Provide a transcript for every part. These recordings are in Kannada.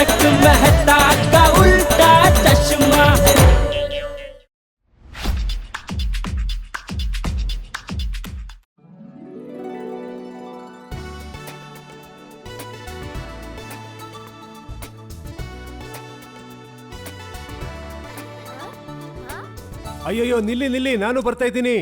तारक मेहता का उल्टा चश्मा। ಅಯ್ಯಯ್ಯೋ ನಿಲ್ಲಿ ನಿಲ್ಲಿ, ನಾನು ಬರ್ತಾ ಇದ್ದೀನಿ.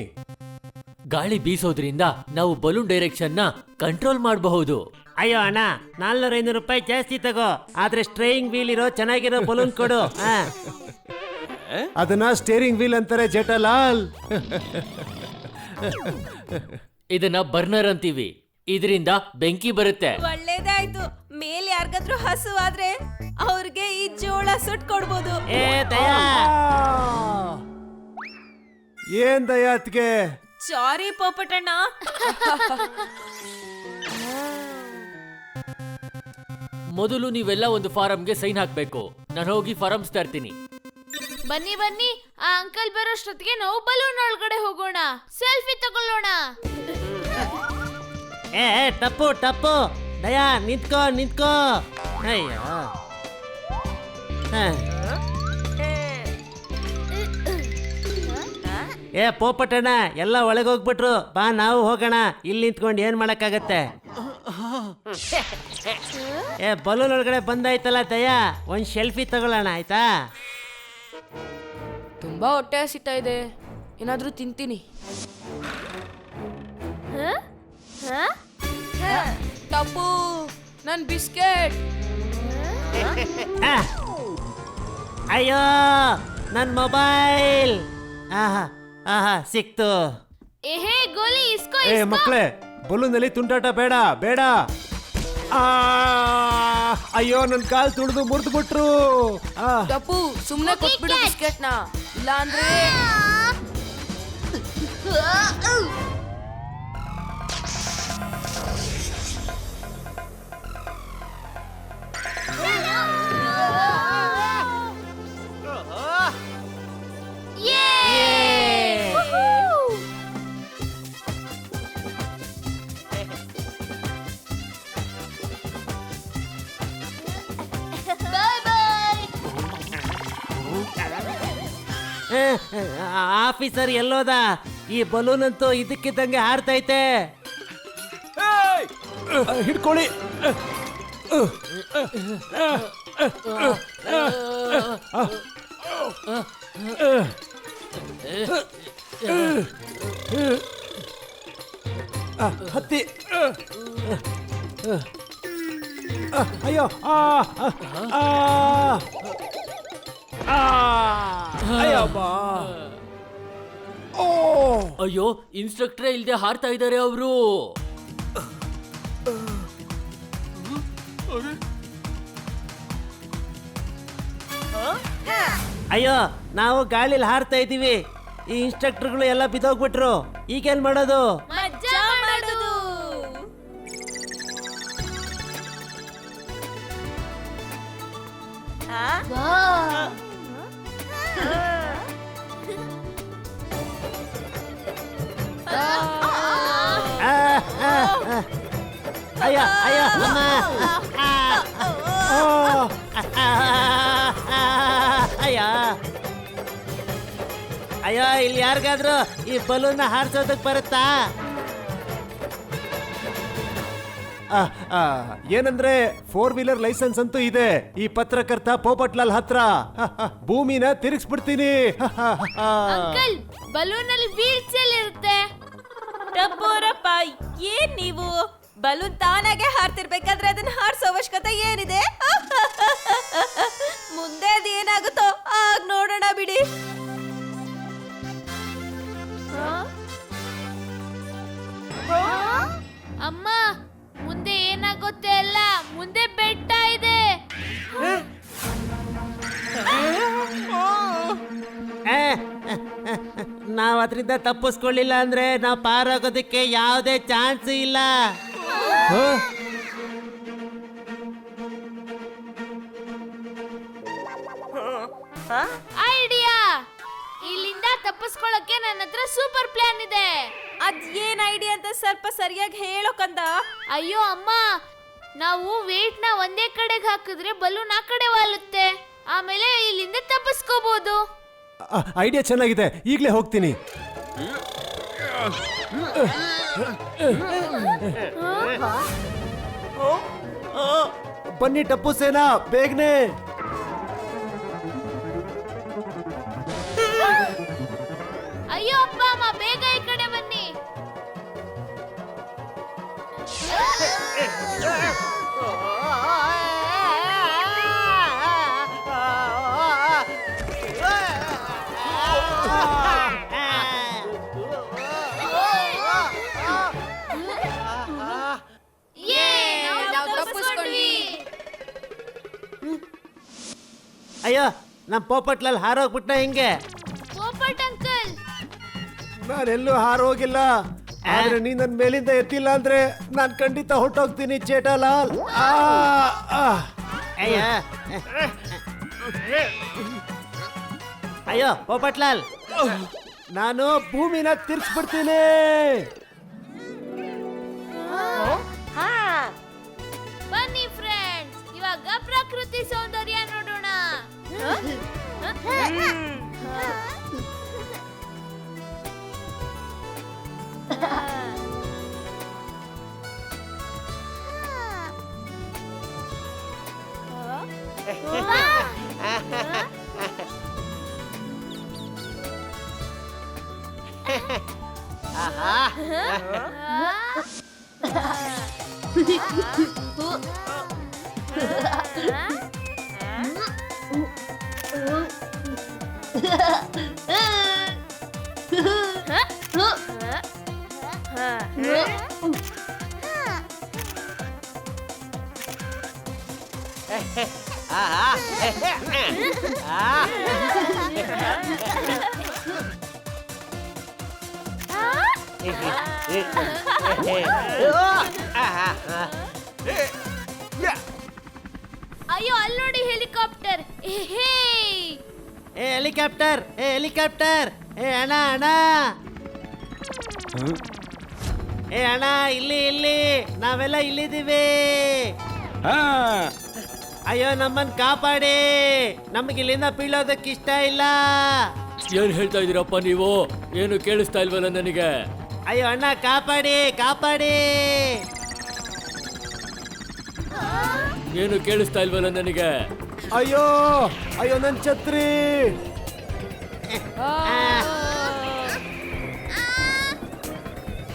ಗಾಳಿ ಬೀಸೋದ್ರಿಂದ ನಾವು ಬಲೂನ್ ಡೈರೆಕ್ಷನ್ ನ ಕಂಟ್ರೋಲ್ ಮಾಡಬಹುದು. ಅಯ್ಯೋ ಅಣ್ಣ, 400-500 ರೂಪಾಯಿ ಜಾಸ್ತಿ ತಗೋ, ಆದ್ರೆ ಸ್ಟ್ರೇಯಿಂಗ್ ವೀಲ್ ಇರೋ ಚೆನ್ನಾಗಿರೋ ಬಲೂನ್ ಕೊಡು. ಅದನ್ನ ಸ್ಟೇರಿಂಗ್ ವೀಲ್ ಅಂತಾರೆ ಜೇಠಾಲಾಲ್. ಇದನ್ನ ಬರ್ನರ್ ಅಂತೀವಿ, ಇದರಿಂದ ಬೆಂಕಿ ಬರುತ್ತೆ. ಒಳ್ಳೇದಾಯ್ತು, ಮೇಲೆ ಯಾರಿಗಾದ್ರೂ ಹಸು ಆದ್ರೆ ಅವ್ರಿಗೆ ಈ ಜೋಳ ಸುಟ್ ಕೊಡ್ಬೋದು. ಏನ್ ದಯಾತ್ಗೆ? ಸಾರಿ ಪೋಪಟಣ್ಣ. ಮೊದಲು ನೀವೆಲ್ಲ ಒಂದು ಫಾರಂಗೆ ಸೈನ್ ಹಾಕ್ಬೇಕು. ನಾನು ಹೋಗಿ ಫಾರಮ್ಸ್ ತರ್ತೀನಿ. ಬನ್ನಿ ಬನ್ನಿ, ಆ ಅಂಕಲ್ ಬರೋಷ್ಟೊತ್ತಿಗೆ ನಾವು ಬಲೂನ್ ಒಳಗಡೆ ಹೋಗೋಣ, ಸೆಲ್ಫಿ ತಗೊಳ್ಳೋಣ. ತಪ್ಪು ತಪ್ಪು, ದಯಾ ನಿಂತ್ಕೋ ನಿಂತ್ಕೋ. ಅಯ್ಯೋ ಪೋಪಟಣ್ಣ, ಎಲ್ಲ ಒಳಗೋಗ್ಬಿಟ್ರು, ಬಾ ನಾವು ಹೋಗೋಣ. ಇಲ್ಲಿ ನಿಂತ್ಕೊಂಡು ಏನ್ ಮಾಡಕ್ಕಾಗತ್ತೆ? ಬಲೂನ್ ಒಳಗಡೆ ಬಂದಾಯ್ತಲ್ಲ ದಯಾ, ಒಂದ್ ಸೆಲ್ಫಿ ತಗೊಳ್ಳೋಣ ಆಯ್ತಾ? ತುಂಬಾ ಹೊಟ್ಟೆ ಹಸಿತಾ ಇದೆ, ಏನಾದ್ರೂ ತಿಂತೀನಿ. ತಪ್ಪು, ನನ್ ಬಿಸ್ಕೆಟ್. ಅಯ್ಯೋ ನನ್ ಮೊಬೈಲ್. ಆಹಾ ಆಹಾ ಸಿಕ್ತು. ಏಹೇ ಗೋಲಿ ಇಸ್ಕೋ ಏ ಇಸ್ಕೋ. ಮಕ್ಳೇ, ಬಲೂನ್ ಅಲ್ಲಿ ತುಂಟಾಟ ಬೇಡ ಬೇಡ. ಅಯ್ಯೋ ನನ್ ಕಾಲ್ ತುಳಿದು ಮುರಿದು ಬಿಟ್ರು. ತಪ್ಪು, ಸುಮ್ನೆ ಕೊಟ್ಬಿಡು ಬಿಸ್ಕೆಟ್ನ, ಇಲ್ಲ ಅಂದ್ರೆ ಆಫೀಸರ್ ಎಲ್ಲೋದ? ಈ ಬಲೂನ್ ಅಂತೂ ಇದಕ್ಕಿದ್ದಂಗೆ ಹಾರ್ತೈತೆ. ಹಿಡ್ಕೊಳ್ಳಿ. ಹತ್ತಿ. ಅಯ್ಯೋ ಅಯ್ಯೋ, ಇನ್ಸ್ಟ್ರಕ್ಟರ್ ಇಲ್ದೆ ಹಾರ್ತಾ ಇದ್ದಾರೆ ಅವರು. ಅಯ್ಯೋ, ನಾವು ಗಾಳಿಲಿ ಹಾರ್ತಾ ಇದೀವಿ, ಈ ಇನ್ಸ್ಟ್ರಕ್ಟರ್ಗಳು ಎಲ್ಲ ಬಿದ್ದೋಗ್ಬಿಟ್ರು, ಈಗೇನ್ ಮಾಡೋದು? ಮಜಾ ಮಾಡೋದು. ಅಯ್ಯೋ ಅಯ್ಯೋ ಅಮ್ಮ. ಅಯ್ಯೋ ಅಯ್ಯೋ, ಇಲ್ಲಿ ಯಾರಿಗಾದ್ರೂ ಈ ಬಲೂನ್ ಹಾರಿಸೋದಕ್ ಬರುತ್ತಾ? ಏನಂದ್ರೆ 4-ವೀಲರ್ ಲೈಸೆನ್ಸ್ ಅಂತೂ ಇದೆ ಈ ಪತ್ರಕರ್ತ ಪೋಪಟ್ಲಾಲ್ ಹತ್ರ. ಭೂಮಿನ ತಿರುಗಿಸ್ಬಿಡ್ತೀನಿ. ಅಂಕಲ್, ಬಲೂನ್ ಅಲ್ಲಿ ವೀಲ್ಸ್ ಎಲ್ಲಿರುತ್ತೆ? ಟಪ್ಪೋರಪ್ಪ, ಏನ್ ನೀವು ಬಲೂನ್ ತಾನಾಗೆ ಹಾರ್ತಿರ್ಬೇಕಾದ್ರೆ ಅದನ್ನ ಹಾರಿಸೋ ಅವಶ್ಯಕತೆ ಏನಿದೆ? ಮುಂದೆ ಅದೇನಾಗುತ್ತೋ ಆಗ ನೋಡೋಣ ಬಿಡಿ. ಅಮ್ಮ, ಮುಂದೆ ಏನಾಗುತ್ತೆ ಅಲ್ಲ, ಮುಂದೆ ಬೆಟ್ಟ ಇದೆ. ನಾವ್ ಅದರಿಂದ ತಪ್ಪಿಸ್ಕೊಳ್ಳಿಲ್ಲ ಅಂದ್ರೆ ನಾವು ಪಾರಾಗೋದಕ್ಕೆ ಯಾವುದೇ ಚಾನ್ಸ್ ಇಲ್ಲ. ಐಡಿಯಾ! ಇಲ್ಲಿಂದ ತಪ್ಪಿಸ್ಕೊಳ್ಳಕ್ಕೆ ನನ್ನ ಹತ್ರ ಸೂಪರ್ ಪ್ಲಾನ್ ಇದೆ. ಅದ್ ಏನ್ ಐಡಿಯಾ ಅಂತ ಸ್ವಲ್ಪ ಸರಿಯಾಗಿ ಹೇಳೋಕಂದ. ಅಯ್ಯೋ ಅಮ್ಮ, ನಾವು ವೇಟ್ ನ ಒಂದೇ ಕಡೆಗೆ ಹಾಕಿದ್ರೆ ಬಲೂನ್ ಆ ಕಡೆ ವಾಲುತ್ತೆ. ಆಮೇಲೆ ಇಲ್ಲಿಂದ ತಪ್ಪಿಸ್ಕೋಬಹುದು. ಐಡಿಯಾ ಚೆನ್ನಾಗಿದೆ, ಈಗಲೇ ಹೋಗ್ತೀನಿ. ಬನ್ನಿ ಟಪ್ಪು ಸೇನಾ, ಬೇಗನೆ. ಅಯ್ಯೋ ಅಪ್ಪ ಅಮ್ಮ, ಬೇಗ ಈ ಕಡೆ ಬನ್ನಿ. ನಾವು ತಪ್ಪಿಸ್ಕೊಂಡ್ವಿ. ಅಯ್ಯೋ, ನಮ್ ಪೋಪಟ್ಲಲ್ಲಿ ಹಾರೋಗ್ಬಿಟ್ಟ ಹಿಂಗೆ. ಪೋಪಟ್ ಅಂಕಲ್, ನಾನೆಲ್ಲೂ ಹಾರೋಗಿಲ್ಲ, ಆದ್ರೆ ನೀ ನನ್ ಮೇಲಿಂದ ಎತ್ತಿಲ್ಲ ಅಂದ್ರೆ ನಾನ್ ಖಂಡಿತ ಹೊಟ್ಟೋಗ್ತೀನಿ ಚೇಟಾಲಾಲ್. ಅಯ್ಯ ಅಯ್ಯೋ ಪೋಪಟ್ಲಾಲ್, ನಾನು ಭೂಮಿನ ತಿರ್ಸ್ಬಿಡ್ತೀನಿ. ಬನ್ನಿ ಫ್ರೆಂಡ್ಸ್, ಇವಾಗ ಪ್ರಕೃತಿ ಸೌಂದರ್ಯ ನೋಡೋಣ. ಅಯ್ಯೋ, ಅಲ್ಲಿ ನೋಡಿ ಹೆಲಿಕಾಪ್ಟರ್. ಏ ಹೆಲಿಕಾಪ್ಟರ್, ಏ ಹೆಲಿಕಾಪ್ಟರ್, ಏ ಅಣ್ಣ ಅಣ್ಣ, ಏ ಅಣ್ಣ, ಇಲ್ಲಿ ಇಲ್ಲಿ ನಾವೆಲ್ಲ ಇಲ್ಲಿದ್ದೀವಿ. ಅಯ್ಯೋ ನಮ್ಮನ್ ಕಾಪಾಡಿ, ನಮ್ಗೆ ಇಲ್ಲಿಂದ ಬೀಳೋದಕ್ಕೆ ಇಷ್ಟ ಇಲ್ಲ. ಏನ್ ಹೇಳ್ತಾ ಇದೀರಪ್ಪ ನೀವು? ಏನು ಕೇಳಿಸ್ತಾ ಇಲ್ವಲ್ಲ ನನಗೆ? ಅಯ್ಯೋ ಅಣ್ಣ, ಕಾಪಾಡಿ ಕಾಪಾಡಿ. ಏನು ಕೇಳಿಸ್ತಾ ಇಲ್ವಲ್ಲ ನನಗೆ? ಅಯ್ಯೋ ಅಯ್ಯೋ, ನನ್ ಛತ್ರಿ.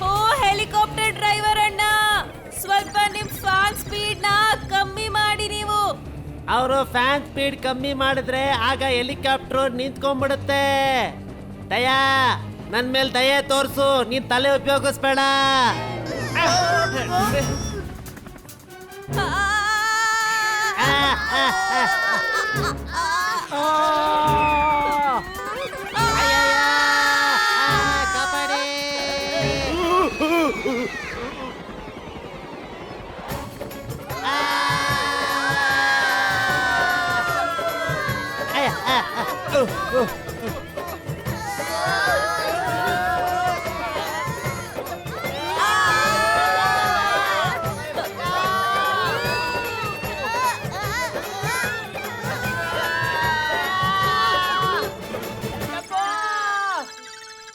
ಓ ಹೆಲಿಕಾಪ್ಟರ್ ಡ್ರೈವರ್ ಅಣ್ಣ, ಸ್ವಲ್ಪ ನಿಮ್ ಫ್ಯಾನ್ ಸ್ಪೀಡ್ ನ ಕಮ್ಮಿ ಮಾಡಿ ನೀವು. ಅವರು ಫ್ಯಾನ್ ಸ್ಪೀಡ್ ಕಮ್ಮಿ ಮಾಡಿದ್ರೆ ಆಗ ಹೆಲಿಕಾಪ್ಟರ್ ನಿಂತ್ಕೊಂಡ್ಬಿಡುತ್ತೆ. ದಯಾ, ನನ್ ಮೇಲೆ ದಯೆ ತೋರ್ಸು, ನೀನ್ ತಲೆ ಉಪಯೋಗಿಸ್ಬೇಡ. ಕಾಪಾಡಿ.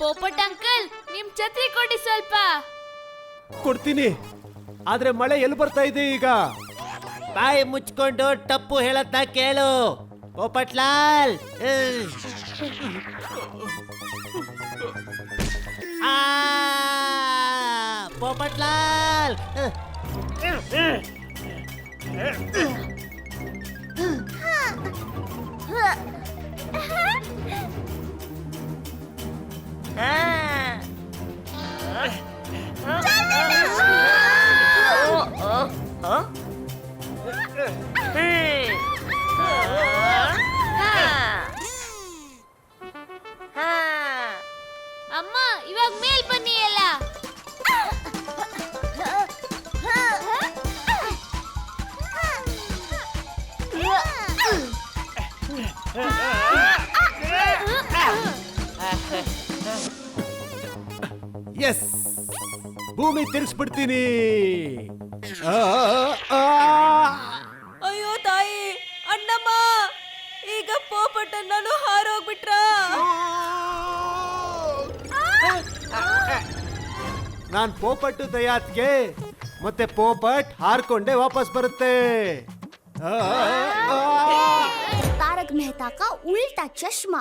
ಪೋಪಟ್ ಅಂಕಲ್, ನಿಮ್ ಛತ್ರಿ ಕೊಡಿ ಸ್ವಲ್ಪ. ಕೊಡ್ತೀನಿ, ಆದ್ರೆ ಮಳೆ ಎಲ್ಲಿ ಬರ್ತಾ ಇದೆ ಈಗ? ಬಾಯಿ ಮುಚ್ಕೊಂಡು ಟಪ್ಪು ಹೇಳತ್ತ ಕೇಳು ಪೋಪಟ್ಲಾಲ್. ಪೋಪಟ್ಲಾಲ್, ಅಮ್ಮ, ಇವಾಗ ಮೇಲ್ ಬನ್ನಿ ಎಲ್ಲ. ಎಸ್, ಭೂಮಿ ತಿರ್ಸ್ಬಿಡ್ತೀನಿ. ಆ, ಆ, ಅಯ್ಯೋ ತಾಯಿ ಅಣ್ಣಮ್ಮ ಈಗ ಪೋಪಟ್ಟಣ್ಣನು ಹಾರೋಗ್ಬಿಟ್ರ ನಾನ್ ಪೋಪಟ್ಟು ದಯಾತ್ಗೆ ಮತ್ತೆ ಪೋಪಟ್ ಹಾರ್ಕೊಂಡೆ ವಾಪಸ್ ಬರುತ್ತೆ ಆ, ಆ, ಆ. तारक मेहता का उल्टा चश्मा।